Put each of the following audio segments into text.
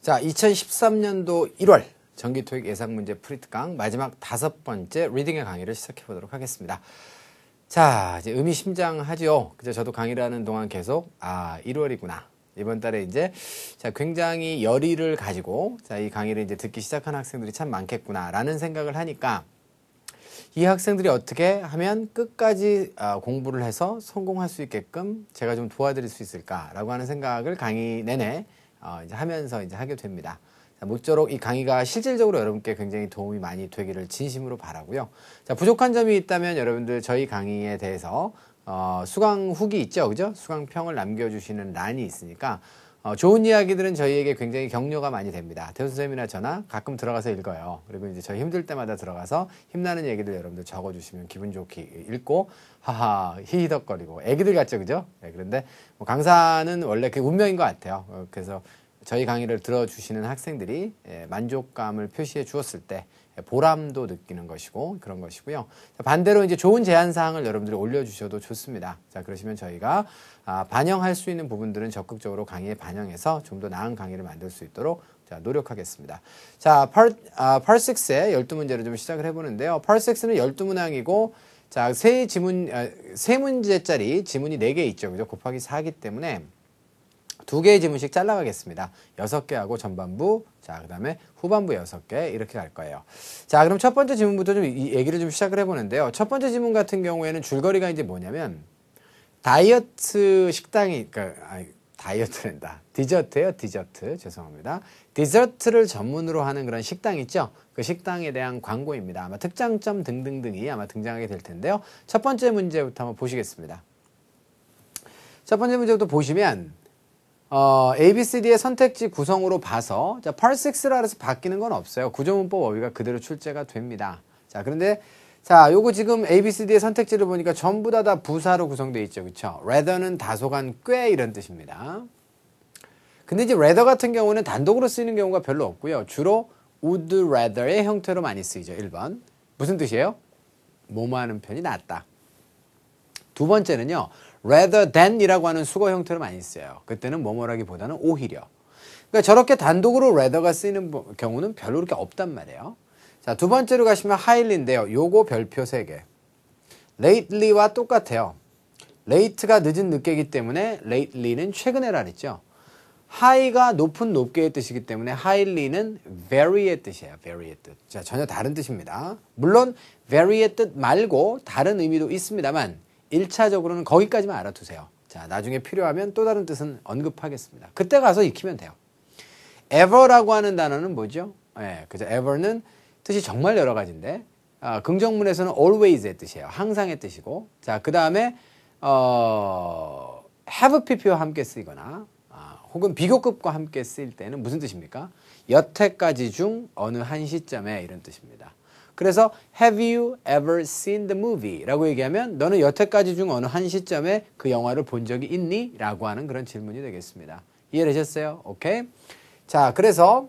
자, 2013년도 1월 정기토익 예상문제 프리특강 마지막 5번째 리딩의 강의를 시작해 보도록 하겠습니다. 자, 이제 의미심장하죠. 그죠? 저도 강의를 하는 동안 계속 1월이구나. 이번 달에 이제 굉장히 열의를 가지고 이 강의를 이제 듣기 시작한 학생들이 참 많겠구나라는 생각을 하니까 이 학생들이 어떻게 하면 끝까지 공부를 해서 성공할 수 있게끔 제가 좀 도와드릴 수 있을까라고 하는 생각을 강의 내내 이제 하면서 이제 하게 됩니다. 자, 모쪼록 이 강의가 실질적으로 여러분께 굉장히 도움이 많이 되기를 진심으로 바라고요. 자, 부족한 점이 있다면 여러분들 저희 강의에 대해서 수강 후기 있죠, 그죠? 수강평을 남겨주시는 란이 있으니까 좋은 이야기들은 저희에게 굉장히 격려가 많이 됩니다. 대우 선생님이나 저나 가끔 들어가서 읽어요. 그리고 이제 저희 힘들 때마다 들어가서 힘나는 얘기들 여러분들 적어주시면 기분 좋게 읽고 하하 히히덕거리고 애기들 같죠, 그죠? 네, 그런데 뭐 강사는 원래 그 운명인 것 같아요. 그래서 저희 강의를 들어주시는 학생들이 만족감을 표시해 주었을 때 보람도 느끼는 것이고 그런 것이고요. 반대로 이제 좋은 제안 사항을 여러분들이 올려주셔도 좋습니다. 자, 그러시면 저희가 반영할 수 있는 부분들은 적극적으로 강의에 반영해서 좀 더 나은 강의를 만들 수 있도록 노력하겠습니다. 자, Part 6의 12문제를 좀 시작을 해보는데요. Part 6는 12문항이고 자, 세 문제짜리 지문이 4개 있죠. 그죠? 곱하기 4이기 때문에 2개의 지문씩 잘라가겠습니다. 6개 하고 전반부, 자, 그 다음에 후반부 6개, 이렇게 갈 거예요. 자, 그럼 첫 번째 지문부터 좀 이 얘기를 좀 시작을 해보는데요. 첫 번째 지문 같은 경우에는 줄거리가 이제 뭐냐면, 다이어트 식당이, 다이어트랜다. 디저트예요, 디저트. 죄송합니다. 디저트를 전문으로 하는 그런 식당 있죠? 그 식당에 대한 광고입니다. 아마 특장점 등등등이 아마 등장하게 될 텐데요. 첫 번째 문제부터 한번 보시겠습니다. 첫 번째 문제부터 보시면, ABCD의 선택지 구성으로 봐서, 자, Part 6라 해서 바뀌는 건 없어요. 구조문법 어휘가 그대로 출제가 됩니다. 자, 그런데, 자, 요거 지금 ABCD의 선택지를 보니까 전부 다 부사로 구성되어 있죠. 그쵸? rather는 다소간 꽤 이런 뜻입니다. 근데 이제 rather 같은 경우는 단독으로 쓰이는 경우가 별로 없고요. 주로 would rather의 형태로 많이 쓰이죠. 1번. 무슨 뜻이에요? 뭐뭐 하는 편이 낫다. 두 번째는요. rather than이라고 하는 수거 형태로 많이 써요. 그때는 뭐뭐라기보다는 오히려. 그러니까 저렇게 단독으로 rather가 쓰이는 경우는 별로 그렇게 없단 말이에요. 자, 두 번째로 가시면 highly인데요. 요거 별표 3개. lately와 똑같아요. late가 늦은 늦게이기 때문에 lately는 최근에라 그랬죠. high가 높은 높게의 뜻이기 때문에 highly는 very의 뜻이에요. very의 뜻. 자, 전혀 다른 뜻입니다. 물론 very의 뜻 말고 다른 의미도 있습니다만 1차적으로는 거기까지만 알아두세요. 자, 나중에 필요하면 또 다른 뜻은 언급하겠습니다. 그때 가서 익히면 돼요. ever라고 하는 단어는 뭐죠? 네, 그죠. ever는 뜻이 정말 여러 가지인데, 긍정문에서는 always의 뜻이에요. 항상의 뜻이고, 자, 그 다음에, have pp와 함께 쓰이거나, 혹은 비교급과 함께 쓰일 때는 무슨 뜻입니까? 여태까지 중 어느 한 시점에 이런 뜻입니다. 그래서 have you ever seen the movie? 라고 얘기하면 너는 여태까지 중 어느 한 시점에 그 영화를 본 적이 있니? 라고 하는 그런 질문이 되겠습니다. 이해되셨어요? 오케이? 자, 그래서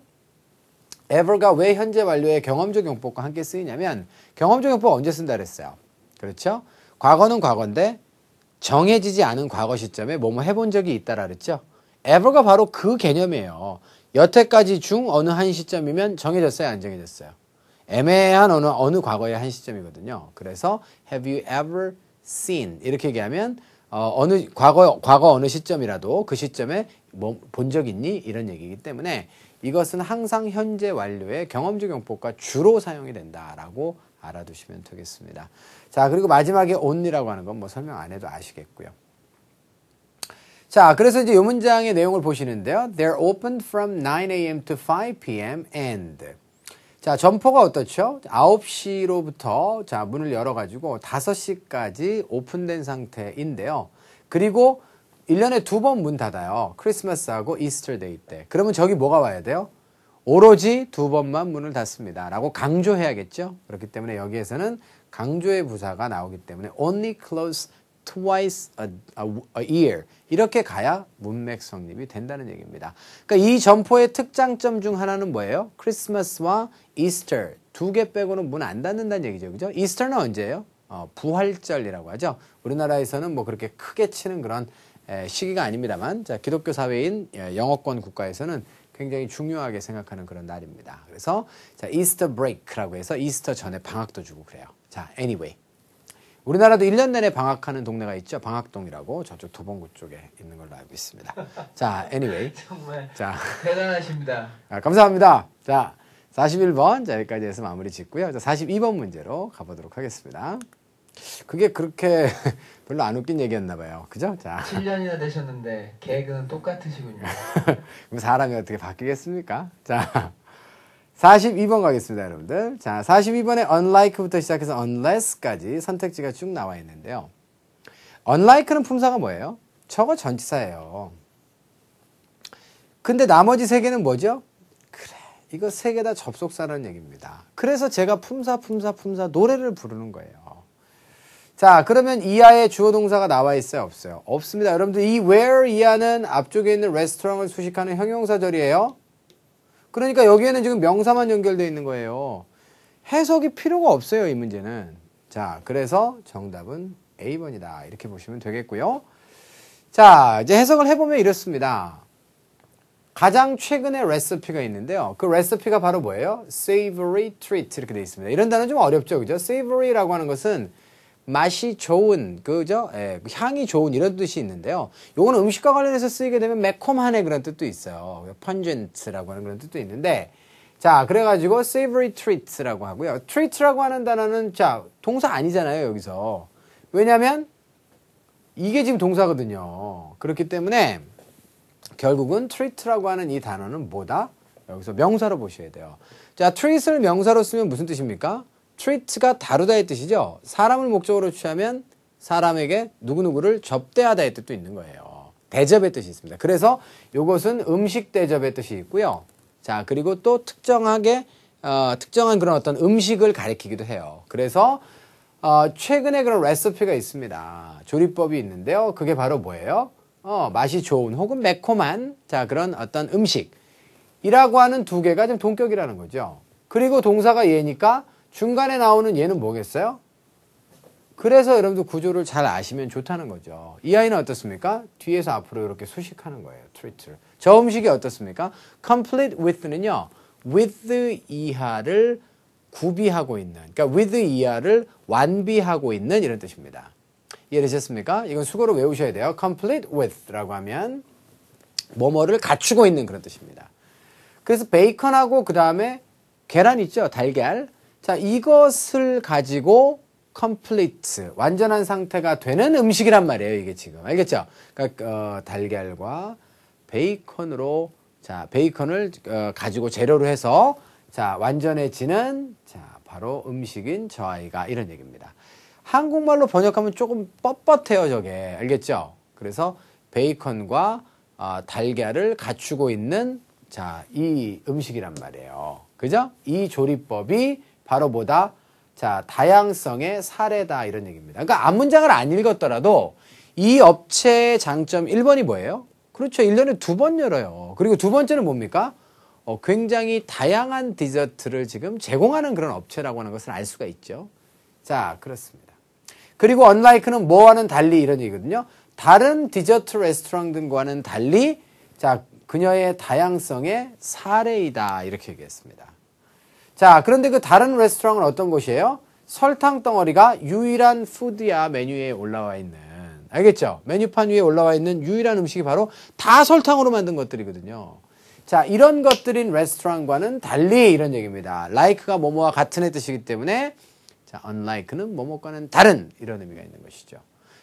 ever가 왜 현재 완료의 경험적 용법과 함께 쓰이냐면 경험적 용법 언제 쓴다 그랬어요? 그렇죠? 과거는 과거인데 정해지지 않은 과거 시점에 뭐뭐 해본 적이 있다라 그랬죠? ever가 바로 그 개념이에요. 여태까지 중 어느 한 시점이면 정해졌어요? 안 정해졌어요? 애매한 어느 과거의 한 시점이거든요. 그래서 have you ever seen 이렇게 얘기하면 어느 과거 어느 시점이라도 그 시점에 뭐 본 적 있니? 이런 얘기이기 때문에 이것은 항상 현재 완료의 경험적 용법과 주로 사용이 된다라고 알아두시면 되겠습니다. 자, 그리고 마지막에 only라고 하는 건 뭐 설명 안 해도 아시겠고요. 자, 그래서 이제 이 문장의 내용을 보시는데요. They're open from 9 a.m. to 5 p.m. and 자, 점포가 어떻죠? 9시로부터 자, 문을 열어가지고 5시까지 오픈된 상태인데요. 그리고 1년에 2번 문 닫아요. 크리스마스하고 이스터 데이 때. 그러면 저기 뭐가 와야 돼요? 오로지 2번만 문을 닫습니다. 라고 강조해야겠죠? 그렇기 때문에 여기에서는 강조의 부사가 나오기 때문에 only close twice a year 이렇게 가야 문맥 성립이 된다는 얘기입니다. 그러니까 이 점포의 특장점 중 하나는 뭐예요? 크리스마스와 이스터 2개 빼고는 문 안 닫는다는 얘기죠. 그죠? 이스터는 언제예요? 부활절이라고 하죠. 우리나라에서는 뭐 그렇게 크게 치는 그런 시기가 아닙니다만 자, 기독교 사회인 영어권 국가에서는 굉장히 중요하게 생각하는 그런 날입니다. 그래서 자, 이스터 브레이크라고 해서 이스터 전에 방학도 주고 그래요. 자, anyway. 우리나라도 1년 내내 방학하는 동네가 있죠. 방학동이라고 저쪽 도봉구 쪽에 있는 걸로 알고 있습니다. 자, anyway. 정말 자, 대단하십니다. 감사합니다. 자, 41번 자, 여기까지 해서 마무리 짓고요. 자, 42번 문제로 가보도록 하겠습니다. 그게 그렇게 별로 안 웃긴 얘기였나 봐요. 그죠? 자. 7년이나 되셨는데 계획은 똑같으시군요. 그럼 사람이 어떻게 바뀌겠습니까? 자, 42번 가겠습니다, 여러분들. 자, 42번에 unlike부터 시작해서 unless까지 선택지가 쭉 나와 있는데요. unlike는 품사가 뭐예요? 저거 전치사예요. 근데 나머지 세 개는 뭐죠? 그래, 이거 세 개 다 접속사라는 얘기입니다. 그래서 제가 품사 노래를 부르는 거예요. 자, 그러면 이하에 주어 동사가 나와 있어요? 없어요? 없습니다. 여러분들 이 where 이하는 앞쪽에 있는 레스토랑을 수식하는 형용사절이에요. 그러니까 여기에는 지금 명사만 연결되어 있는 거예요. 해석이 필요가 없어요, 이 문제는. 자, 그래서 정답은 A번이다. 이렇게 보시면 되겠고요. 자, 이제 해석을 해보면 이렇습니다. 가장 최근에 레시피가 있는데요. 그 레시피가 바로 뭐예요? savory treat 이렇게 되어 있습니다. 이런 단어는 좀 어렵죠, 그죠? savory라고 하는 것은 맛이 좋은, 그죠? 예, 향이 좋은 이런 뜻이 있는데요. 요거는 음식과 관련해서 쓰이게 되면 매콤한의 그런 뜻도 있어요. pungent라고 하는 그런 뜻도 있는데, 자, 그래가지고 savory treat라고 하고요. treat라고 하는 단어는 자, 동사 아니잖아요, 여기서. 왜냐면 이게 지금 동사거든요. 그렇기 때문에 결국은 treat라고 하는 이 단어는 뭐다? 여기서 명사로 보셔야 돼요. 자, treat을 명사로 쓰면 무슨 뜻입니까? treat가 다루다의 뜻이죠. 사람을 목적으로 취하면 사람에게 누구누구를 접대하다의 뜻도 있는 거예요. 대접의 뜻이 있습니다. 그래서 이것은 음식 대접의 뜻이 있고요. 자, 그리고 또 특정한 그런 어떤 음식을 가리키기도 해요. 그래서 최근에 그런 레시피가 있습니다. 조리법이 있는데요. 그게 바로 뭐예요? 맛이 좋은 혹은 매콤한 자, 그런 어떤 음식이라고 하는 두 개가 좀 동격이라는 거죠. 그리고 동사가 얘니까 중간에 나오는 얘는 뭐겠어요? 그래서 여러분들 구조를 잘 아시면 좋다는 거죠. 이 아이는 어떻습니까? 뒤에서 앞으로 이렇게 수식하는 거예요. treat를. 저 음식이 어떻습니까? complete with는요. with 이하를 구비하고 있는, 그러니까 with 이하를 완비하고 있는 이런 뜻입니다. 이해되셨습니까? 이건 수고로 외우셔야 돼요. complete with라고 하면 뭐뭐를 갖추고 있는 그런 뜻입니다. 그래서 베이컨하고 그 다음에 계란 있죠? 달걀. 자, 이것을 가지고 complete, 완전한 상태가 되는 음식이란 말이에요, 이게 지금. 알겠죠? 그러니까, 달걀과 베이컨으로, 자, 베이컨을 가지고 재료로 해서, 자, 완전해지는, 자, 바로 음식인 저 아이가 이런 얘기입니다. 한국말로 번역하면 조금 뻣뻣해요, 저게. 알겠죠? 그래서 베이컨과 달걀을 갖추고 있는, 자, 이 음식이란 말이에요. 그죠? 이 조리법이 바로 뭐다? 자, 다양성의 사례다 이런 얘기입니다. 그러니까 앞문장을 안 읽었더라도 이 업체의 장점 1번이 뭐예요? 그렇죠. 1년에 2번 열어요. 그리고 두 번째는 뭡니까? 굉장히 다양한 디저트를 지금 제공하는 그런 업체라고 하는 것을 알 수가 있죠. 자, 그렇습니다. 그리고 unlike는 뭐와는 달리 이런 얘기거든요. 다른 디저트 레스토랑들과는 달리 자, 그녀의 다양성의 사례이다 이렇게 얘기했습니다. 자, 그런데 그 다른 레스토랑은 어떤 곳이에요? 설탕 덩어리가 유일한 푸드야 메뉴에 올라와 있는, 알겠죠? 메뉴판 위에 올라와 있는 유일한 음식이 바로 다 설탕으로 만든 것들이거든요. 자, 이런 것들인 레스토랑과는 달리 이런 얘기입니다. like가 뭐뭐와 같은 의 뜻이기 때문에 자, unlike는 뭐뭐과는 다른 이런 의미가 있는 것이죠.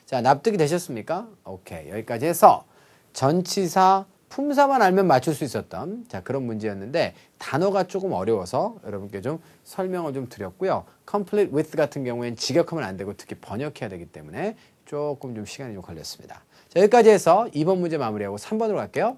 자, 납득이 되셨습니까? 오케이. 여기까지 해서 전치사 품사만 알면 맞출 수 있었던 자, 그런 문제였는데 단어가 조금 어려워서 여러분께 좀 설명을 좀 드렸고요. complete with 같은 경우엔 직역하면 안 되고 특히 번역해야 되기 때문에 조금 좀 시간이 좀 걸렸습니다. 자, 여기까지 해서 2번 문제 마무리하고 3번으로 갈게요.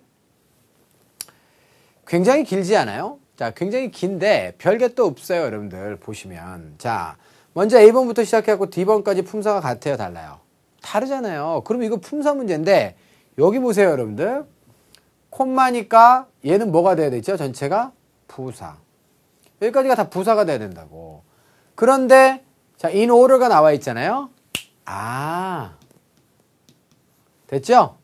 굉장히 길지 않아요? 자, 굉장히 긴데 별게 또 없어요, 여러분들 보시면. 자, 먼저 A번부터 시작해갖고 D번까지 품사가 같아요, 달라요? 다르잖아요. 그럼 이거 품사 문제인데 여기 보세요, 여러분들. 콤마니까 얘는 뭐가 돼야 되죠? 전체가 부사. 여기까지가 다 부사가 돼야 된다고. 그런데 자, in order가 나와 있잖아요. 아, 됐죠?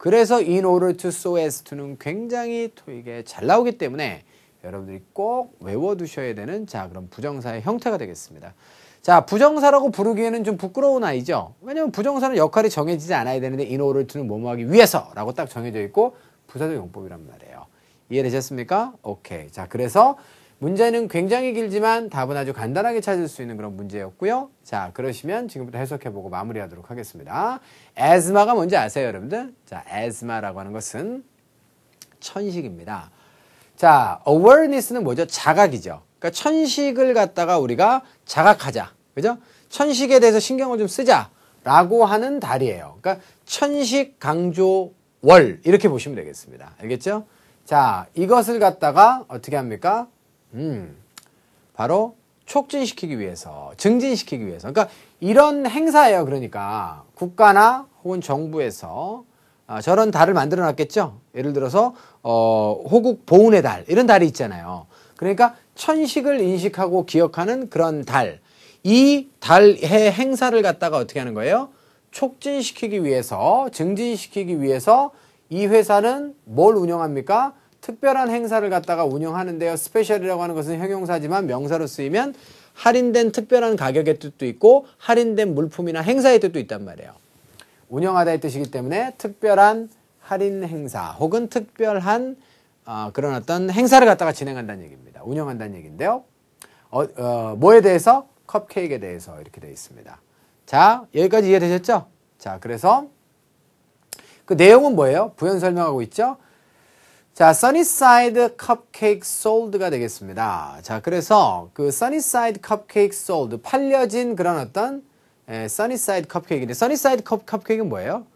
그래서 in order to, so as to는 굉장히 토익에 잘 나오기 때문에 여러분들이 꼭 외워두셔야 되는 자 그럼 부정사의 형태가 되겠습니다. 자 부정사라고 부르기에는 좀 부끄러운 아이죠. 왜냐면 부정사는 역할이 정해지지 않아야 되는데 in order to는 뭐뭐 하기 위해서 라고 딱 정해져 있고 부사적 용법이란 말이에요. 이해되셨습니까? 오케이. 자 그래서 문제는 굉장히 길지만 답은 아주 간단하게 찾을 수 있는 그런 문제였고요. 자 그러시면 지금부터 해석해보고 마무리하도록 하겠습니다. asthma가 뭔지 아세요 여러분들? 자 asthma라고 하는 것은 천식입니다. 자 awareness는 뭐죠? 자각이죠. 그러니까 천식을 갖다가 우리가 자각하자. 그죠? 천식에 대해서 신경을 좀 쓰자라고 하는 달이에요. 그러니까 천식 강조 월 이렇게 보시면 되겠습니다. 알겠죠? 자 이것을 갖다가 어떻게 합니까? 바로 촉진시키기 위해서, 증진시키기 위해서. 그러니까 이런 행사예요. 그러니까 국가나 혹은 정부에서 저런 달을 만들어 놨겠죠. 예를 들어서 호국 보훈의 달 이런 달이 있잖아요. 그러니까 천식을 인식하고 기억하는 그런 달. 이 달의 행사를 갖다가 어떻게 하는 거예요? 촉진시키기 위해서, 증진시키기 위해서 이 회사는 뭘 운영합니까? 특별한 행사를 갖다가 운영하는데요. 스페셜이라고 하는 것은 형용사지만 명사로 쓰이면 할인된 특별한 가격의 뜻도 있고 할인된 물품이나 행사의 뜻도 있단 말이에요. 운영하다의 뜻이기 때문에 특별한 할인 행사 혹은 특별한 그런 어떤 행사를 갖다가 진행한다는 얘기입니다. 운영한다는 얘기인데요. 뭐에 대해서? 컵케이크에 대해서 이렇게 되어 있습니다. 자, 여기까지 이해되셨죠? 자, 그래서 그 내용은 뭐예요? 부연 설명하고 있죠? 자, Sunnyside Cupcake Sold가 되겠습니다. 자, 그래서 그 Sunnyside Cupcake Sold, 팔려진 그런 어떤 Sunnyside Cupcake인데 Sunnyside Cupcake는 뭐예요?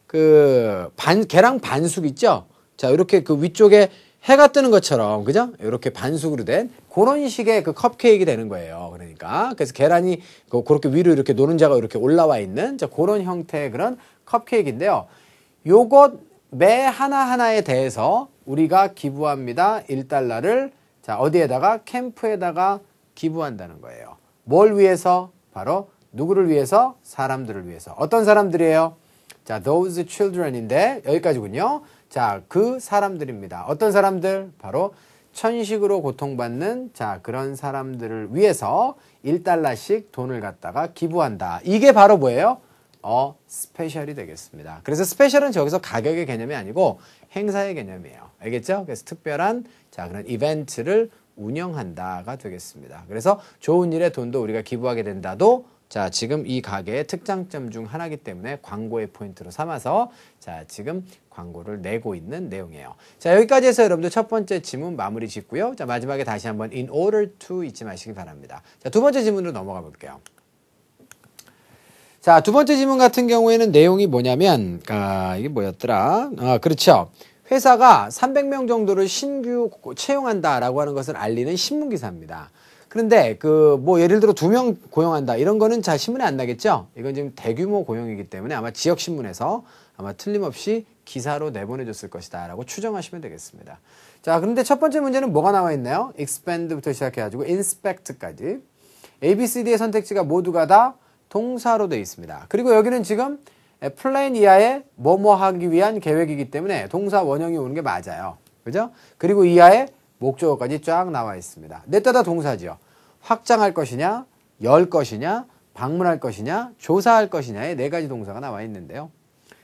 그 계량 반숙 있죠? 자, 이렇게 그 위쪽에 해가 뜨는 것처럼, 그죠? 이렇게 반숙으로 된 그런 식의 그 컵케이크가 되는 거예요. 그러니까 그래서 계란이 그렇게 위로 이렇게 노른자가 이렇게 올라와 있는 자, 그런 형태의 그런 컵케이크인데요. 요것 매 하나하나에 대해서 우리가 기부합니다. 1달러를 자, 어디에다가? 캠프에다가 기부한다는 거예요. 뭘 위해서? 바로 누구를 위해서? 사람들을 위해서. 어떤 사람들이에요? 자, those children인데 여기까지군요. 자, 그 사람들입니다. 어떤 사람들? 바로 천식으로 고통받는 자, 그런 사람들을 위해서 1달러씩 돈을 갖다가 기부한다. 이게 바로 뭐예요? 스페셜이 되겠습니다. 그래서 스페셜은 저기서 가격의 개념이 아니고 행사의 개념이에요. 알겠죠? 그래서 특별한 자 그런 이벤트를 운영한다가 되겠습니다. 그래서 좋은 일에 돈도 우리가 기부하게 된다도 자 지금 이 가게의 특장점 중 하나이기 때문에 광고의 포인트로 삼아서 자 지금 광고를 내고 있는 내용이에요. 자 여기까지 해서 여러분들 첫 번째 지문 마무리 짓고요. 자 마지막에 다시 한번 in order to 잊지 마시기 바랍니다. 자 두 번째 지문으로 넘어가 볼게요. 자, 두 번째 지문 같은 경우에는 내용이 뭐냐면, 이게 뭐였더라? 그렇죠. 회사가 300명 정도를 신규 채용한다라고 하는 것을 알리는 신문기사입니다. 그런데 예를 들어 2명 고용한다. 이런 거는 잘 신문에 안 나겠죠? 이건 지금 대규모 고용이기 때문에 아마 지역신문에서 아마 틀림없이 기사로 내보내줬을 것이다. 라고 추정하시면 되겠습니다. 자, 그런데 첫 번째 문제는 뭐가 나와 있나요? expand부터 시작해가지고 inspect까지. A, B, C, D의 선택지가 모두가 다 동사로 되어 있습니다. 그리고 여기는 지금 플랜 이하에 뭐뭐 하기 위한 계획이기 때문에 동사 원형이 오는 게 맞아요. 그죠? 그리고 이하에 목적어까지 쫙 나와 있습니다. 넷 다 동사죠. 확장할 것이냐, 열 것이냐, 방문할 것이냐, 조사할 것이냐의 4가지 동사가 나와 있는데요.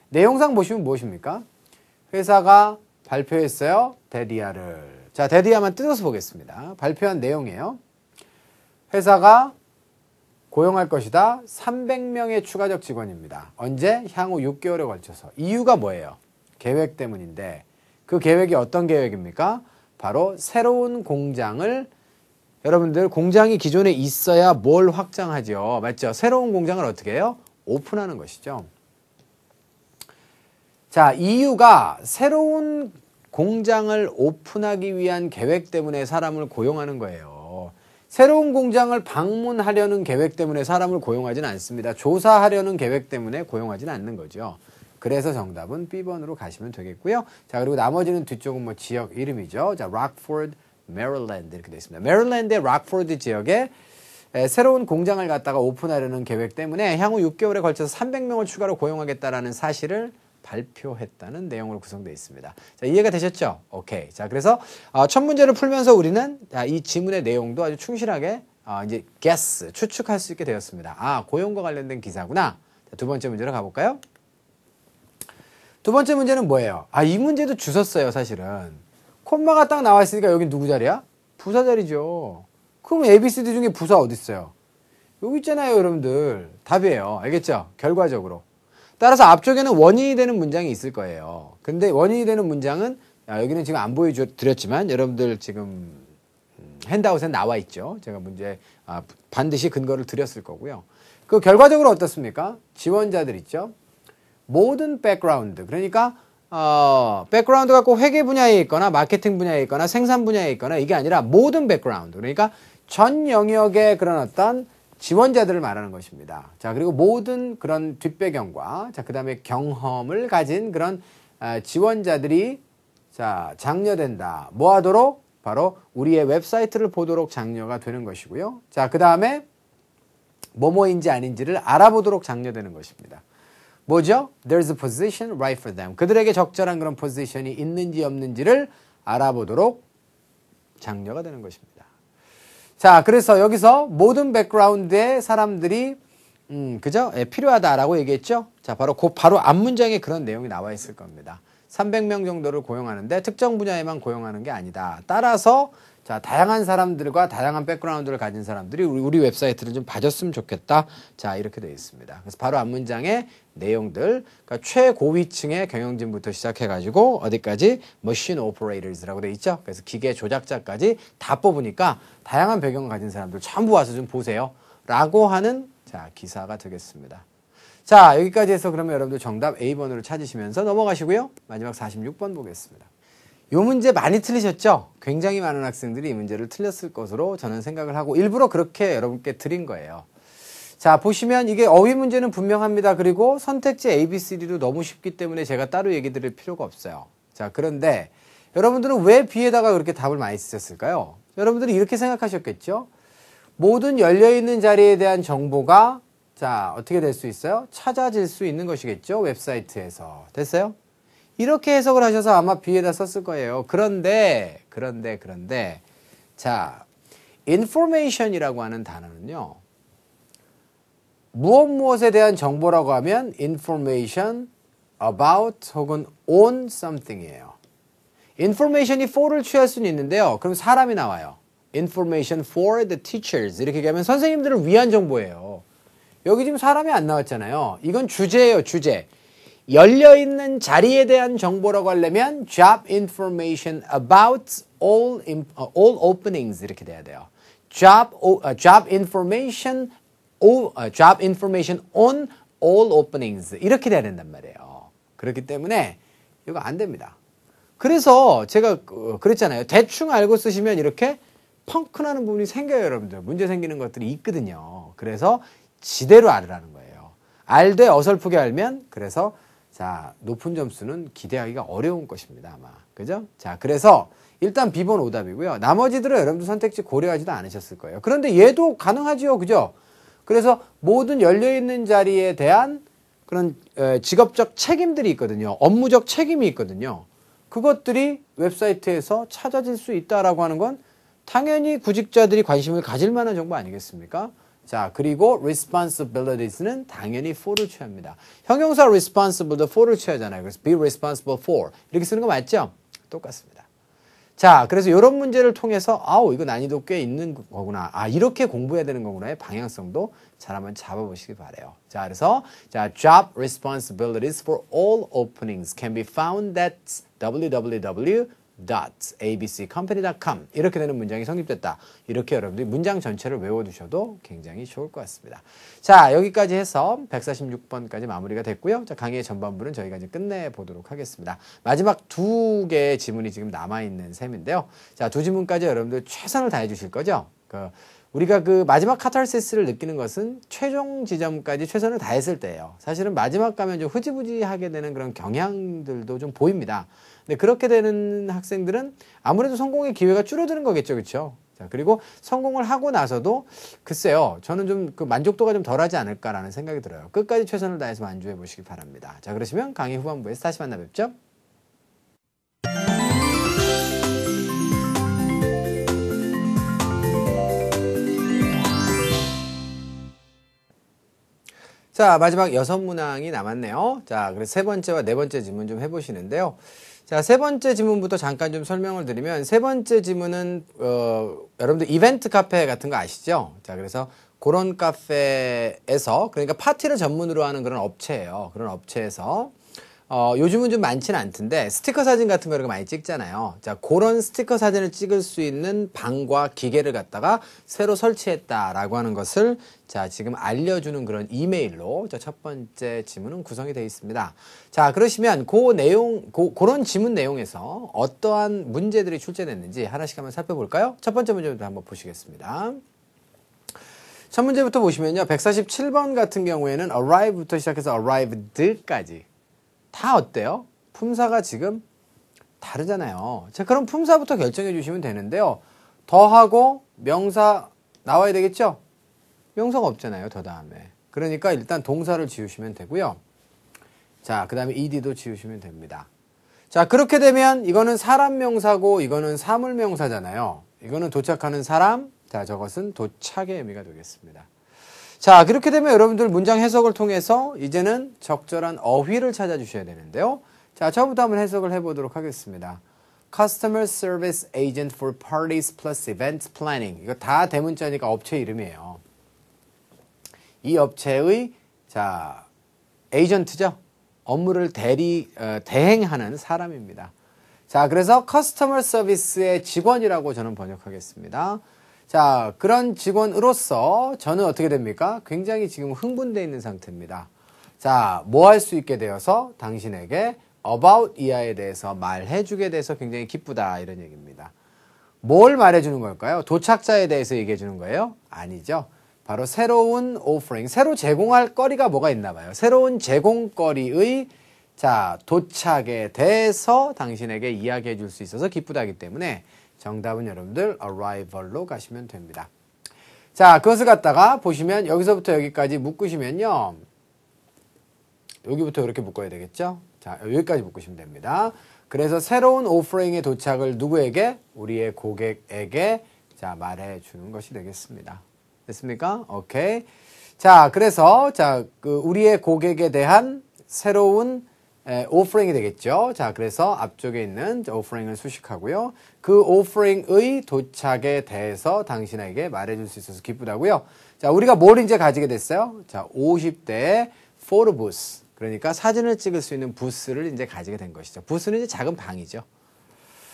내용상 보시면 무엇입니까? 회사가 발표했어요. 데디아를. 자, 데디아만 뜯어서 보겠습니다. 발표한 내용이에요. 회사가 고용할 것이다. 300명의 추가적 직원입니다. 언제? 향후 6개월에 걸쳐서. 이유가 뭐예요? 계획 때문인데 그 계획이 어떤 계획입니까? 바로 새로운 공장을 여러분들 공장이 기존에 있어야 뭘 확장하죠. 맞죠? 새로운 공장을 어떻게 해요? 오픈하는 것이죠. 자, 이유가 새로운 공장을 오픈하기 위한 계획 때문에 사람을 고용하는 거예요. 새로운 공장을 방문하려는 계획 때문에 사람을 고용하지는 않습니다. 조사하려는 계획 때문에 고용하지는 않는 거죠. 그래서 정답은 B번으로 가시면 되겠고요. 자, 그리고 나머지는 뒤쪽은 뭐 지역 이름이죠. 자, 락포드, 메릴랜드 이렇게 되어 있습니다. 메릴랜드의 락포드 지역에 새로운 공장을 갖다가 오픈하려는 계획 때문에 향후 6개월에 걸쳐서 300명을 추가로 고용하겠다라는 사실을 발표했다는 내용으로 구성되어 있습니다. 자, 이해가 되셨죠? 오케이. 자, 그래서 첫 문제를 풀면서 우리는 이 지문의 내용도 아주 충실하게 이제 guess, 추측할 수 있게 되었습니다. 아, 고용과 관련된 기사구나. 자, 두 번째 문제로 가볼까요? 두 번째 문제는 뭐예요? 아, 이 문제도 주웠어요, 사실은. 콤마가 딱 나와 있으니까 여기 누구 자리야? 부사 자리죠. 그럼 ABCD 중에 부사 어디 있어요? 여기 있잖아요, 여러분들. 답이에요. 알겠죠? 결과적으로. 따라서 앞쪽에는 원인이 되는 문장이 있을 거예요. 근데 원인이 되는 문장은 여기는 지금 안 보여드렸지만 여러분들 지금 핸드아웃에 나와 있죠. 제가 문제 반드시 근거를 드렸을 거고요. 그 결과적으로 어떻습니까? 지원자들 있죠. 모든 백그라운드, 그러니까 백그라운드가 꼭 회계 분야에 있거나 마케팅 분야에 있거나 생산 분야에 있거나 이게 아니라 모든 백그라운드, 그러니까 전 영역의 그런 어떤 지원자들을 말하는 것입니다. 자, 그리고 모든 그런 뒷배경과 자, 그다음에 경험을 가진 그런 지원자들이 자, 장려된다. 뭐 하도록? 바로 우리의 웹사이트를 보도록 장려가 되는 것이고요. 자, 그다음에 뭐뭐인지 아닌지를 알아보도록 장려되는 것입니다. 뭐죠? There's a position right for them. 그들에게 적절한 그런 포지션이 있는지 없는지를 알아보도록 장려가 되는 것입니다. 자, 그래서 여기서 모든 백그라운드의 사람들이 그죠? 예, 필요하다라고 얘기했죠? 자, 바로 앞문장에 그런 내용이 나와 있을 겁니다. 300명 정도를 고용하는데 특정 분야에만 고용하는 게 아니다. 따라서 자, 다양한 사람들과 다양한 백그라운드를 가진 사람들이 우리 웹사이트를 좀 봐줬으면 좋겠다. 자, 이렇게 되어 있습니다. 그래서 바로 앞문장의 내용들, 그러니까 최고위층의 경영진부터 시작해가지고 어디까지 머신 오퍼레이터즈라고 되어 있죠. 그래서 기계 조작자까지 다 뽑으니까 다양한 배경을 가진 사람들 전부 와서 좀 보세요. 라고 하는 자, 기사가 되겠습니다. 자, 여기까지 해서 그러면 여러분들 정답 A번으로 찾으시면서 넘어가시고요. 마지막 46번 보겠습니다. 이 문제 많이 틀리셨죠? 굉장히 많은 학생들이 이 문제를 틀렸을 것으로 저는 생각을 하고 일부러 그렇게 여러분께 드린 거예요. 자, 보시면 이게 어휘 문제는 분명합니다. 그리고 선택지 ABCD도 너무 쉽기 때문에 제가 따로 얘기 드릴 필요가 없어요. 자, 그런데 여러분들은 왜 B에다가 그렇게 답을 많이 쓰셨을까요? 여러분들이 이렇게 생각하셨겠죠? 모든 열려있는 자리에 대한 정보가 자, 어떻게 될 수 있어요? 찾아질 수 있는 것이겠죠? 웹사이트에서. 됐어요? 이렇게 해석을 하셔서 아마 B에다 썼을 거예요. 그런데, 자, information이라고 하는 단어는요, 무엇에 대한 정보라고 하면 information about 혹은 on something이에요. information이 for를 취할 수는 있는데요. 그럼 사람이 나와요. information for the teachers. 이렇게 얘기하면 선생님들을 위한 정보예요. 여기 지금 사람이 안 나왔잖아요. 이건 주제예요, 주제. 열려있는 자리에 대한 정보라고 하려면 job information about all openings 이렇게 돼야 돼요. job information on all openings 이렇게 돼야 된단 말이에요. 그렇기 때문에 이거 안 됩니다. 그래서 제가 그랬잖아요. 대충 알고 쓰시면 이렇게 펑크 나는 부분이 생겨요, 여러분들. 문제 생기는 것들이 있거든요. 그래서 지대로 알으라는 거예요. 알되 어설프게 알면 그래서 자, 높은 점수는 기대하기가 어려운 것입니다, 아마. 그죠? 자, 그래서 일단 B번 오답이고요. 나머지들은 여러분들 선택지 고려하지도 않으셨을 거예요. 그런데 얘도 가능하지요, 그죠? 그래서 모든 열려있는 자리에 대한 그런 직업적 책임들이 있거든요. 업무적 책임이 있거든요. 그것들이 웹사이트에서 찾아질 수 있다라고 하는 건 당연히 구직자들이 관심을 가질 만한 정보 아니겠습니까? 자, 그리고 responsibilities는 당연히 for를 취합니다. 형용사 responsible도 for를 취하잖아요. 그래서 be responsible for 이렇게 쓰는 거 맞죠? 똑같습니다. 자, 그래서 이런 문제를 통해서 아우 이거 난이도 꽤 있는 거구나. 아, 이렇게 공부해야 되는 거구나의 방향성도 잘 한번 잡아보시기 바래요. 자, 그래서 자, job responsibilities for all openings can be found at www.abccompany.com 이렇게 되는 문장이 성립됐다. 이렇게 여러분들이 문장 전체를 외워두셔도 굉장히 좋을 것 같습니다. 자, 여기까지 해서 146번까지 마무리가 됐고요. 자, 강의의 전반부는 저희가 이제 끝내보도록 하겠습니다. 마지막 두 개의 지문이 지금 남아있는 셈인데요. 자, 두 지문까지 여러분들 최선을 다해 주실 거죠? 우리가 그 마지막 카타르시스를 느끼는 것은 최종 지점까지 최선을 다했을 때예요. 사실은 마지막 가면 좀 흐지부지하게 되는 그런 경향들도 좀 보입니다. 근데 그렇게 되는 학생들은 아무래도 성공의 기회가 줄어드는 거겠죠, 그렇죠? 자, 그리고 성공을 하고 나서도 글쎄요, 저는 좀 그 만족도가 좀 덜하지 않을까라는 생각이 들어요. 끝까지 최선을 다해서 완주해 보시기 바랍니다. 자, 그러시면 강의 후반부에서 다시 만나 뵙죠. 자, 마지막 6문항이 남았네요. 자, 그래서 세 번째와 네 번째 지문 좀 해보시는데요. 자, 세 번째 지문부터 잠깐 좀 설명을 드리면, 세 번째 지문은, 여러분들 이벤트 카페 같은 거 아시죠? 자, 그래서 그런 카페에서, 그러니까 파티를 전문으로 하는 그런 업체예요. 그런 업체에서, 요즘은 좀 많지는 않던데, 스티커 사진 같은 거 이렇게 많이 찍잖아요. 자, 그런 스티커 사진을 찍을 수 있는 방과 기계를 갖다가 새로 설치했다라고 하는 것을 자, 지금 알려주는 그런 이메일로 첫 번째 지문은 구성이 되어 있습니다. 자, 그러시면 그런 지문 내용에서 어떠한 문제들이 출제됐는지 하나씩 한번 살펴볼까요? 첫 번째 문제부터 한번 보시겠습니다. 첫 문제부터 보시면요. 147번 같은 경우에는 arrive부터 시작해서 arrived까지 다 어때요? 품사가 지금 다르잖아요. 자, 그럼 품사부터 결정해 주시면 되는데요. 더하고 명사 나와야 되겠죠? 명사가 없잖아요. 더 다음에. 그러니까 일단 동사를 지우시면 되고요. 자, 그 다음에 ed도 지우시면 됩니다. 자, 그렇게 되면 이거는 사람 명사고 이거는 사물 명사잖아요. 이거는 도착하는 사람, 자, 저것은 도착의 의미가 되겠습니다. 자, 그렇게 되면 여러분들 문장 해석을 통해서 이제는 적절한 어휘를 찾아주셔야 되는데요. 자, 저부터 한번 해석을 해보도록 하겠습니다. Customer Service Agent for Parties plus Event Planning. 이거 다 대문자니까 업체 이름이에요. 이 업체의, 자, 에이전트죠. 업무를 대행하는 사람입니다. 자, 그래서 Customer Service의 직원이라고 저는 번역하겠습니다. 자, 그런 직원으로서 저는 어떻게 됩니까? 굉장히 지금 흥분되어 있는 상태입니다. 자, 뭐 할 수 있게 되어서 당신에게 about 이하에 대해서 말해주게 돼서 굉장히 기쁘다 이런 얘기입니다. 뭘 말해주는 걸까요? 도착자에 대해서 얘기해 주는 거예요? 아니죠. 바로 새로운 offering, 새로 제공할 거리가 뭐가 있나 봐요. 새로운 제공거리의 자, 도착에 대해서 당신에게 이야기해 줄 수 있어서 기쁘다기 때문에 정답은 여러분들 arrival로 가시면 됩니다. 자, 그것을 갖다가 보시면 여기서부터 여기까지 묶으시면요. 여기부터 이렇게 묶어야 되겠죠? 자, 여기까지 묶으시면 됩니다. 그래서 새로운 오퍼링의 도착을 누구에게? 우리의 고객에게 자, 말해 주는 것이 되겠습니다. 됐습니까? 오케이. 자, 그래서 자, 우리의 고객에 대한 새로운 오퍼링이 되겠죠. 자, 그래서 앞쪽에 있는 오퍼링을 수식하고요. 그 오퍼링의 도착에 대해서 당신에게 말해줄 수 있어서 기쁘다고요. 자, 우리가 뭘 이제 가지게 됐어요? 자, 50대의 포토 부스. 그러니까 사진을 찍을 수 있는 부스를 이제 가지게 된 것이죠. 부스는 이제 작은 방이죠.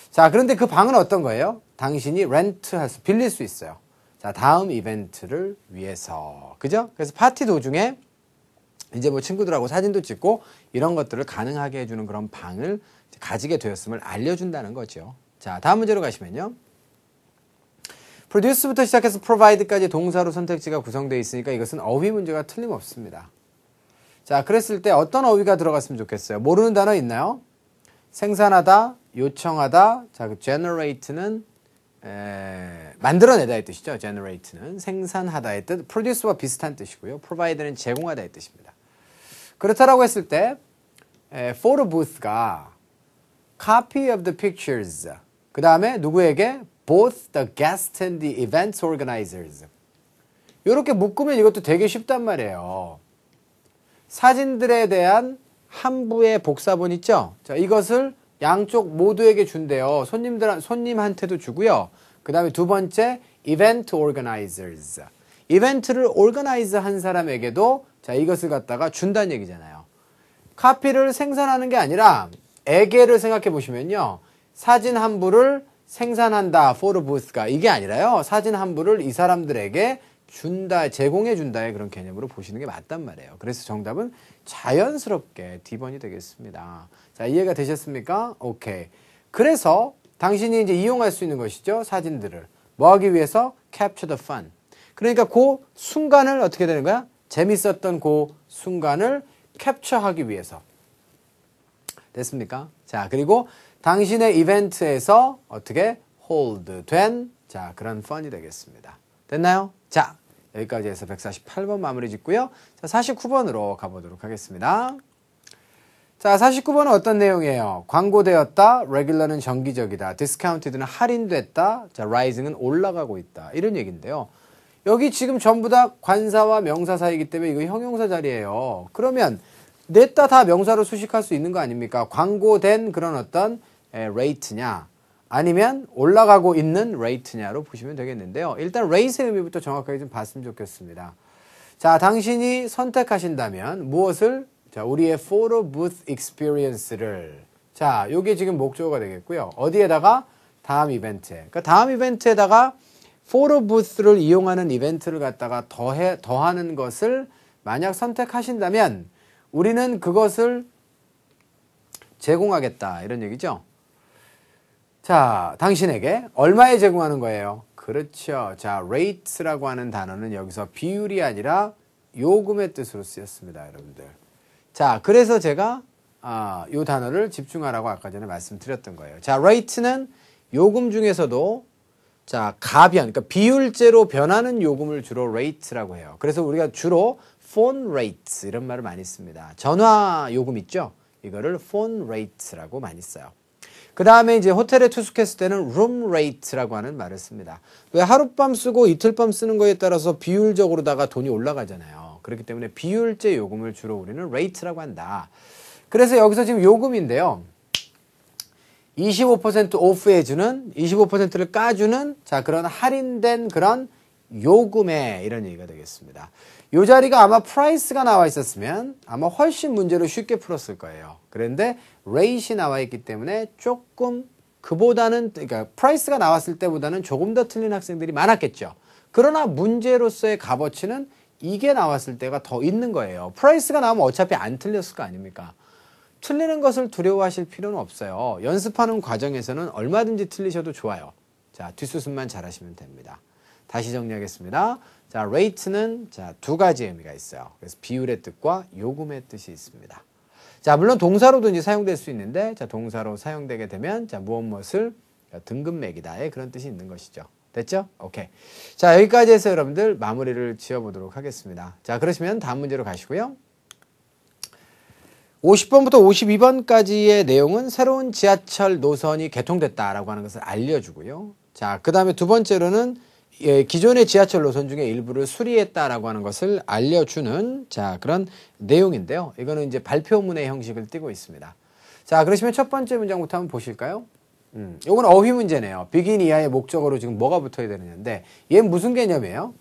자, 그런데 그 방은 어떤 거예요? 당신이 빌릴 수 있어요. 자, 다음 이벤트를 위해서. 그죠? 그래서 파티 도중에 이제 뭐 친구들하고 사진도 찍고 이런 것들을 가능하게 해주는 그런 방을 가지게 되었음을 알려준다는 거죠. 자, 다음 문제로 가시면요. produce부터 시작해서 provide까지 동사로 선택지가 구성되어 있으니까 이것은 어휘 문제가 틀림없습니다. 자, 그랬을 때 어떤 어휘가 들어갔으면 좋겠어요? 모르는 단어 있나요? 생산하다, 요청하다. 자, 그 generate는 만들어내다의 뜻이죠. generate는 생산하다의 뜻, produce와 비슷한 뜻이고요. provide는 제공하다의 뜻입니다. 그렇다라고 했을 때 photo booth가 copy of the pictures 그 다음에 누구에게? both the guests and the event organizers 이렇게 묶으면 이것도 되게 쉽단 말이에요. 사진들에 대한 한부의 복사본 있죠? 자, 이것을 양쪽 모두에게 준대요. 손님한테도 주고요. 그 다음에 두 번째, event organizers. 이벤트를 organize 한 사람에게도 자, 이것을 갖다가 준다는 얘기잖아요. 카피를 생산하는 게 아니라 에게를 생각해 보시면요. 사진 한 부를 생산한다, photo booth가 이게 아니라요. 사진 한 부를 이 사람들에게 준다, 제공해 준다의 그런 개념으로 보시는 게 맞단 말이에요. 그래서 정답은 자연스럽게 D번이 되겠습니다. 자, 이해가 되셨습니까? 오케이. 그래서 당신이 이제 이용할 수 있는 것이죠. 사진들을. 뭐 하기 위해서? capture the fun. 그러니까 그 순간을 어떻게 되는 거야? 재밌었던 그 순간을 캡처하기 위해서. 됐습니까? 자, 그리고 당신의 이벤트에서 어떻게 hold 된 자, 그런 펀이 되겠습니다. 됐나요? 자, 여기까지 해서 148번 마무리 짓고요. 자, 49번으로 가보도록 하겠습니다. 자, 49번은 어떤 내용이에요? 광고되었다, regular는 정기적이다, discounted는 할인됐다, 자, rising은 올라가고 있다. 이런 얘기인데요. 여기 지금 전부 다 관사와 명사 사이이기 때문에 이거 형용사 자리예요. 그러면 냈다 다 명사로 수식할 수 있는 거 아닙니까? 광고된 그런 어떤 rate냐 아니면 올라가고 있는 rate냐로 보시면 되겠는데요. 일단 rate의 의미부터 정확하게 좀 봤으면 좋겠습니다. 자, 당신이 선택하신다면 무엇을? 자, 우리의 photo booth experience를. 자, 요게 지금 목적어가 되겠고요. 어디에다가? 다음 이벤트에. 그러니까 다음 이벤트에다가 photo booth를 이용하는 이벤트를 갖다가 더하는 것을 만약 선택하신다면 우리는 그것을 제공하겠다. 이런 얘기죠. 자, 당신에게 얼마에 제공하는 거예요? 그렇죠. 자, rates라고 하는 단어는 여기서 비율이 아니라 요금의 뜻으로 쓰였습니다, 여러분들. 자, 그래서 제가 요 단어를 집중하라고 아까 전에 말씀드렸던 거예요. 자, rate는 요금 중에서도 자, 가변, 그러니까 비율제로 변하는 요금을 주로 rate라고 해요. 그래서 우리가 주로 phone rates 이런 말을 많이 씁니다. 전화 요금 있죠? 이거를 phone rates라고 많이 써요. 그 다음에 이제 호텔에 투숙했을 때는 room rate라고 하는 말을 씁니다. 왜 하룻밤 쓰고 이틀밤 쓰는 거에 따라서 비율적으로다가 돈이 올라가잖아요. 그렇기 때문에 비율제 요금을 주로 우리는 rate라고 한다. 그래서 여기서 지금 요금인데요. 25% 오프 해주는, 25%를 까주는, 자, 그런 할인된 그런 요금에 이런 얘기가 되겠습니다. 요 자리가 아마 프라이스가 나와 있었으면 아마 훨씬 문제를 쉽게 풀었을 거예요. 그런데 레이시 나와 있기 때문에 조금 그보다는, 그러니까 프라이스가 나왔을 때보다는 조금 더 틀린 학생들이 많았겠죠. 그러나 문제로서의 값어치는 이게 나왔을 때가 더 있는 거예요. 프라이스가 나오면 어차피 안 틀렸을 거 아닙니까? 틀리는 것을 두려워하실 필요는 없어요. 연습하는 과정에서는 얼마든지 틀리셔도 좋아요. 자, 뒷수습만 잘하시면 됩니다. 다시 정리하겠습니다. 자, rate는 자, 두 가지 의미가 있어요. 그래서 비율의 뜻과 요금의 뜻이 있습니다. 자, 물론 동사로도 이제 사용될 수 있는데, 자, 동사로 사용되게 되면, 자, 무엇을 등급 매기다의 그런 뜻이 있는 것이죠. 됐죠? 오케이. 자, 여기까지 해서 여러분들 마무리를 지어보도록 하겠습니다. 자, 그러시면 다음 문제로 가시고요. 50번부터 52번까지의 내용은 새로운 지하철 노선이 개통됐다라고 하는 것을 알려주고요. 자, 그 다음에 두 번째로는 기존의 지하철 노선 중에 일부를 수리했다라고 하는 것을 알려주는 자, 그런 내용인데요. 이거는 이제 발표문의 형식을 띠고 있습니다. 자, 그러시면 첫 번째 문장부터 한번 보실까요? 요건 어휘 문제네요. begin 이하의 목적어로 지금 뭐가 붙어야 되느냐인데, 얘는 무슨 개념이에요?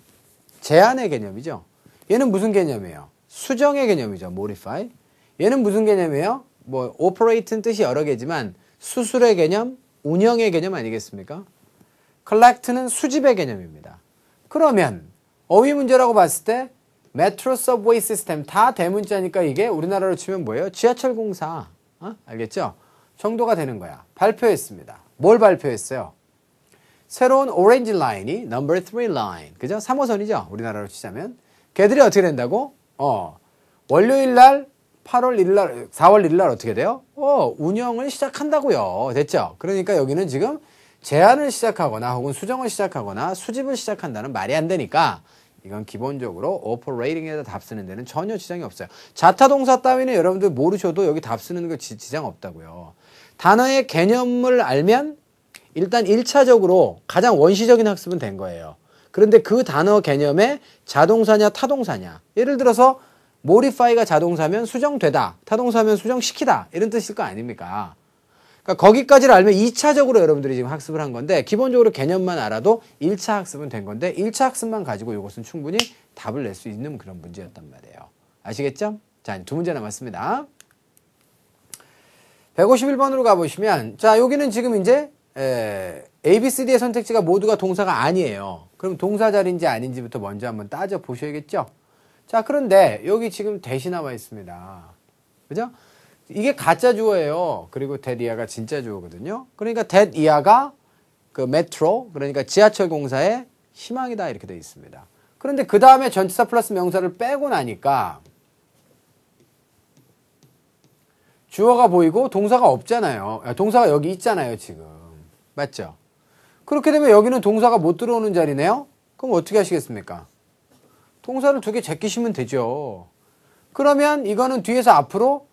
제한의 개념이죠. 얘는 무슨 개념이에요? 수정의 개념이죠. modify. 얘는 무슨 개념이에요? 뭐 operate는 뜻이 여러 개지만 수술의 개념, 운영의 개념 아니겠습니까? collect는 수집의 개념입니다. 그러면 어휘 문제라고 봤을 때 metro subway system 다 대문자니까 이게 우리나라로 치면 뭐예요? 지하철 공사. 알겠죠? 정도가 되는 거야. 발표했습니다. 뭘 발표했어요? 새로운 오렌지 라인이 number 3 line. 그죠? 3호선이죠? 우리나라로 치자면. 걔들이 어떻게 된다고? 월요일 날 8월 1일 날, 4월 1일 날 어떻게 돼요? 운영을 시작한다고요. 됐죠? 그러니까 여기는 지금 제한을 시작하거나 혹은 수정을 시작하거나 수집을 시작한다는 말이 안 되니까 이건 기본적으로 operating에다 답 쓰는 데는 전혀 지장이 없어요. 자타동사 따위는 여러분들 모르셔도 여기 답 쓰는 거 지장 없다고요. 단어의 개념을 알면 일단 1차적으로 가장 원시적인 학습은 된 거예요. 그런데 그 단어 개념에 자동사냐 타동사냐. 예를 들어서 modify가 자동사면 수정되다, 타동사면 수정시키다 이런 뜻일 거 아닙니까? 그러니까 거기까지를 알면 2차적으로 여러분들이 지금 학습을 한 건데 기본적으로 개념만 알아도 1차 학습은 된 건데 1차 학습만 가지고 이것은 충분히 답을 낼 수 있는 그런 문제였단 말이에요. 아시겠죠? 자, 두 문제 남았습니다. 151번으로 가보시면 자, 여기는 지금 이제 A, B, C, D의 선택지가 모두가 동사가 아니에요. 그럼 동사 자리인지 아닌지부터 먼저 한번 따져 보셔야겠죠? 자, 그런데 여기 지금 대시 나와 있습니다. 그죠? 이게 가짜 주어예요. 그리고 that 이하가 진짜 주어거든요. 그러니까 that 이하가 그 메트로, 그러니까 지하철 공사의 희망이다 이렇게 되어 있습니다. 그런데 그 다음에 전치사 플러스 명사를 빼고 나니까 주어가 보이고 동사가 없잖아요. 동사가 여기 있잖아요, 지금. 맞죠? 그렇게 되면 여기는 동사가 못 들어오는 자리네요. 그럼 어떻게 하시겠습니까? 동사를 두 개 제끼시면 되죠. 그러면 이거는 뒤에서 앞으로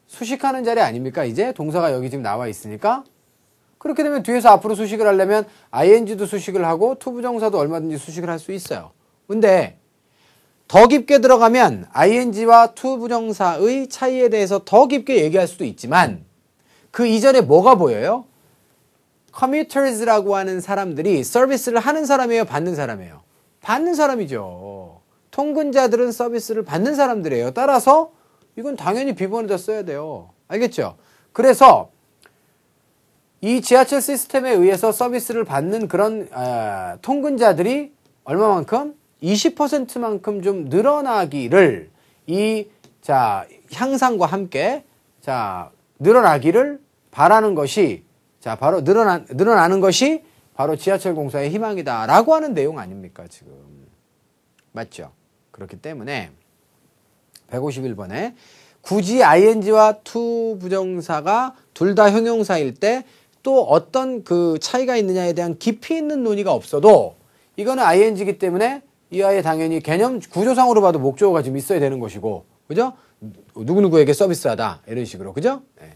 수식하는 자리 아닙니까? 이제 동사가 여기 지금 나와 있으니까. 그렇게 되면 뒤에서 앞으로 수식을 하려면 ing도 수식을 하고 투부정사도 얼마든지 수식을 할 수 있어요. 근데 더 깊게 들어가면 ing와 투부정사의 차이에 대해서 더 깊게 얘기할 수도 있지만 그 이전에 뭐가 보여요? commuters라고 하는 사람들이 서비스를 하는 사람이에요? 받는 사람이에요? 받는 사람이죠. 통근자들은 서비스를 받는 사람들이에요. 따라서 이건 당연히 비번에다 써야 돼요. 알겠죠? 그래서 이 지하철 시스템에 의해서 서비스를 받는 그런 통근자들이 얼마만큼? 20%만큼 좀 늘어나기를 향상과 함께 늘어나기를 바라는 것이 바로 늘어나는 것이 바로 지하철 공사의 희망이다라고 하는 내용 아닙니까 지금. 맞죠? 그렇기 때문에 151번에 굳이 ing와 to 부정사가 둘 다 형용사일 때 또 어떤 그 차이가 있느냐에 대한 깊이 있는 논의가 없어도 이거는 ing이기 때문에 이 아이에 당연히 개념 구조상으로 봐도 목적어가 좀 있어야 되는 것이고, 그죠? 누구누구에게 서비스하다 이런 식으로, 그죠? 네.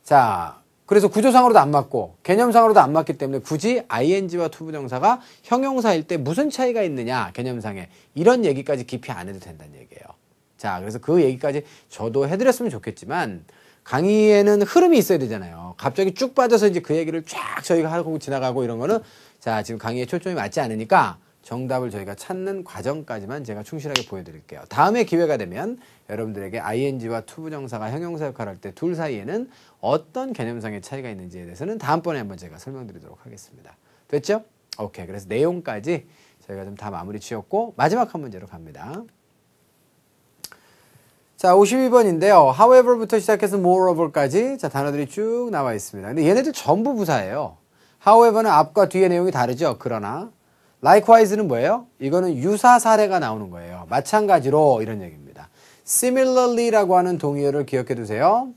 자, 그래서 구조상으로도 안 맞고 개념상으로도 안 맞기 때문에 굳이 ing와 to 부정사가 형용사일 때 무슨 차이가 있느냐 개념상에 이런 얘기까지 깊이 안 해도 된다는 얘기예요. 자, 그래서 그 얘기까지 저도 해드렸으면 좋겠지만 강의에는 흐름이 있어야 되잖아요. 갑자기 쭉 빠져서 이제 그 얘기를 쫙 저희가 하고 지나가고 이런 거는 지금 강의에 초점이 맞지 않으니까 정답을 저희가 찾는 과정까지만 제가 충실하게 보여드릴게요. 다음에 기회가 되면 여러분들에게 ing와 to 부정사가 형용사 역할을 할 때 둘 사이에는 어떤 개념상의 차이가 있는지에 대해서는 다음번에 한번 제가 설명드리도록 하겠습니다. 됐죠? 오케이. 그래서 내용까지 저희가 좀 다 마무리 지었고 마지막 한 문제로 갑니다. 자, 52번인데요. however부터 시작해서 moreover까지 단어들이 쭉 나와 있습니다. 근데 얘네들 전부 부사예요. however는 앞과 뒤의 내용이 다르죠. 그러나 Likewise는 뭐예요? 이거는 유사 사례가 나오는 거예요. 마찬가지로 이런 얘기입니다. Similarly라고 하는 동의어를 기억해 두세요.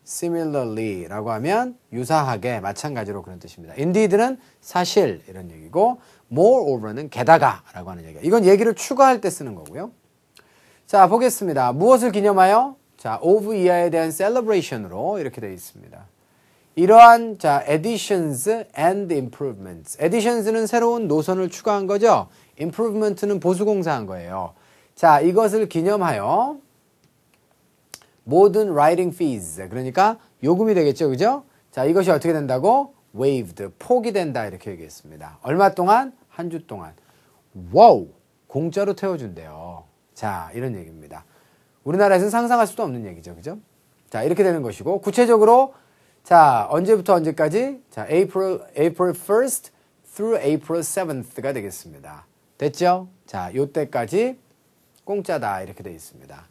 Similarly라고 하면 유사하게, 마찬가지로 그런 뜻입니다. Indeed는 사실 이런 얘기고 Moreover는 게다가라고 하는 얘기예요. 이건 얘기를 추가할 때 쓰는 거고요. 자, 보겠습니다. 무엇을 기념하여? of 이하에 대한 celebration으로 이렇게 되어 있습니다. 이러한 additions and improvements. additions는 새로운 노선을 추가한 거죠. improvement는 보수공사한 거예요. 자, 이것을 기념하여 모든 writing fees. 그러니까 요금이 되겠죠. 그죠? 자, 이것이 어떻게 된다고? waived. 포기된다. 이렇게 얘기했습니다. 얼마 동안? 한 주 동안. 와우! 공짜로 태워준대요. 자, 이런 얘기입니다. 우리나라에서는 상상할 수도 없는 얘기죠. 그죠? 자, 이렇게 되는 것이고, 구체적으로 언제부터 언제까지? April 1st through April 7th가 되겠습니다. 됐죠? 자, 요때까지 공짜다. 이렇게 되어 있습니다.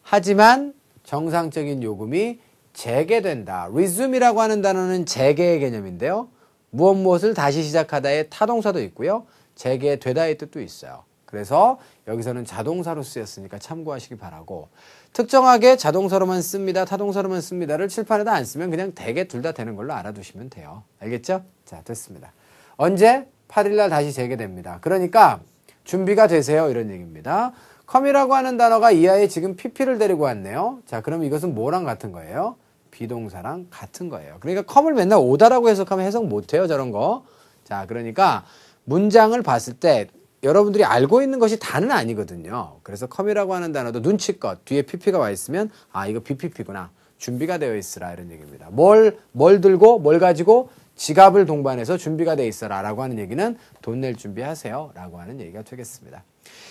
하지만 정상적인 요금이 재개된다. resume이라고 하는 단어는 재개의 개념인데요. 무엇을 다시 시작하다의 타동사도 있고요. 재개되다의 뜻도 있어요. 그래서 여기서는 자동사로 쓰였으니까 참고하시기 바라고, 특정하게 자동사로만 씁니다, 타동사로만 씁니다를 칠판에다 안 쓰면 그냥 대개 둘 다 되는 걸로 알아두시면 돼요. 알겠죠? 자, 됐습니다. 언제? 8일날 다시 재개됩니다. 그러니까 준비가 되세요. 이런 얘기입니다. come이라고 하는 단어가 이하에 지금 pp를 데리고 왔네요. 자, 그럼 이것은 뭐랑 같은 거예요? 비동사랑 같은 거예요. 그러니까 come을 맨날 오다라고 해석하면 해석 못해요. 저런 거. 자, 그러니까 문장을 봤을 때 여러분들이 알고 있는 것이 다는 아니거든요. 그래서 come이라고 하는 단어도 눈치껏 뒤에 pp가 와 있으면 이거 bpp구나. 준비가 되어 있으라 이런 얘기입니다. 뭘 들고 뭘 가지고 지갑을 동반해서 준비가 되어 있어라 라고 하는 얘기는 돈 낼 준비하세요 라고 하는 얘기가 되겠습니다.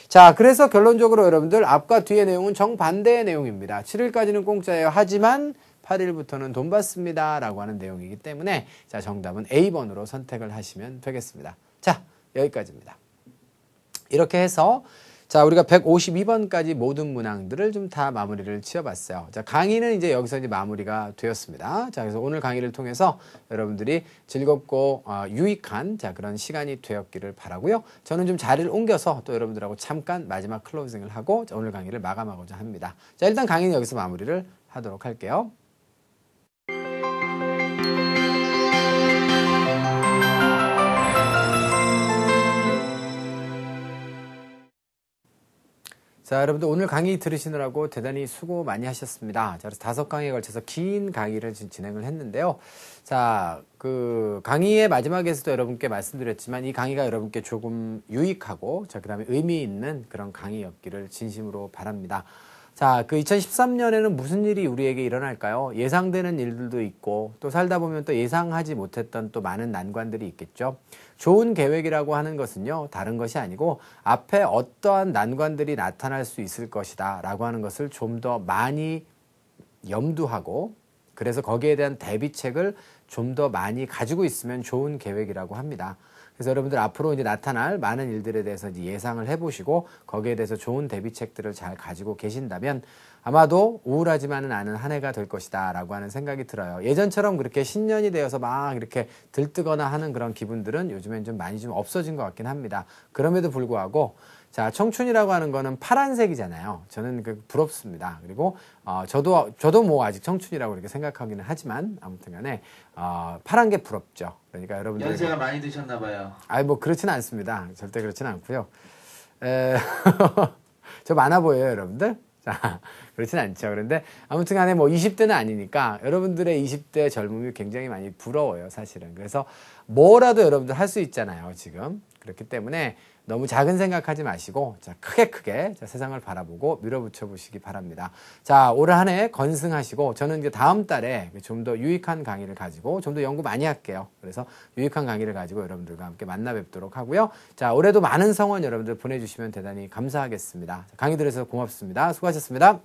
자, 그래서 결론적으로 여러분들 앞과 뒤의 내용은 정반대의 내용입니다. 7일까지는 공짜예요. 하지만 8일부터는 돈 받습니다 라고 하는 내용이기 때문에 정답은 A번으로 선택을 하시면 되겠습니다. 자, 여기까지입니다. 이렇게 해서 우리가 152번까지 모든 문항들을 좀 다 마무리를 지어봤어요. 강의는 이제 여기서 마무리가 되었습니다. 그래서 오늘 강의를 통해서 여러분들이 즐겁고 유익한 그런 시간이 되었기를 바라고요. 저는 좀 자리를 옮겨서 또 여러분들하고 잠깐 마지막 클로징을 하고 오늘 강의를 마감하고자 합니다. 일단 강의는 여기서 마무리를 하도록 할게요. 자, 여러분들 오늘 강의 들으시느라고 대단히 수고 많이 하셨습니다. 자, 그래서 5강에 걸쳐서 긴 강의를 진행을 했는데요. 자, 그 강의의 마지막에서도 여러분께 말씀드렸지만 이 강의가 여러분께 조금 유익하고 자, 그다음에 의미 있는 그런 강의였기를 진심으로 바랍니다. 자, 그 2013년에는 무슨 일이 우리에게 일어날까요? 예상되는 일들도 있고 또 살다 보면 또 예상하지 못했던 또 많은 난관들이 있겠죠. 좋은 계획이라고 하는 것은요, 다른 것이 아니고 앞에 어떠한 난관들이 나타날 수 있을 것이다 라고 하는 것을 좀 더 많이 염두하고 그래서 거기에 대한 대비책을 좀 더 많이 가지고 있으면 좋은 계획이라고 합니다. 그래서 여러분들 앞으로 이제 나타날 많은 일들에 대해서 이제 예상을 해보시고 거기에 대해서 좋은 대비책들을 잘 가지고 계신다면 아마도 우울하지만은 않은 한 해가 될 것이다 라고 하는 생각이 들어요. 예전처럼 그렇게 신년이 되어서 막 이렇게 들뜨거나 하는 그런 기분들은 요즘엔 좀 많이 좀 없어진 것 같긴 합니다. 그럼에도 불구하고 자, 청춘이라고 하는 거는 파란색이잖아요. 저는 그 부럽습니다. 그리고 저도 뭐 아직 청춘이라고 이렇게 생각하기는 하지만 아무튼 간에 파란 게 부럽죠. 그러니까 여러분들 연세가 많이 드셨나 봐요. 아니 뭐 그렇지는 않습니다. 절대 그렇지는 않고요. 저 많아 보여요, 여러분들. 자, 그렇진 않죠. 그런데 아무튼 간에 뭐 20대는 아니니까 여러분들의 20대 젊음이 굉장히 많이 부러워요, 사실은. 그래서 뭐라도 여러분들 할 수 있잖아요, 지금. 그렇기 때문에 너무 작은 생각하지 마시고 자, 크게 자, 세상을 바라보고 밀어붙여 보시기 바랍니다. 자, 올 한 해 건승하시고 저는 이제 다음 달에 좀 더 유익한 강의를 가지고 좀 더 연구 많이 할게요. 그래서 유익한 강의를 가지고 여러분들과 함께 만나 뵙도록 하고요. 자, 올해도 많은 성원 여러분들 보내주시면 대단히 감사하겠습니다. 강의 들으셔서 고맙습니다. 수고하셨습니다.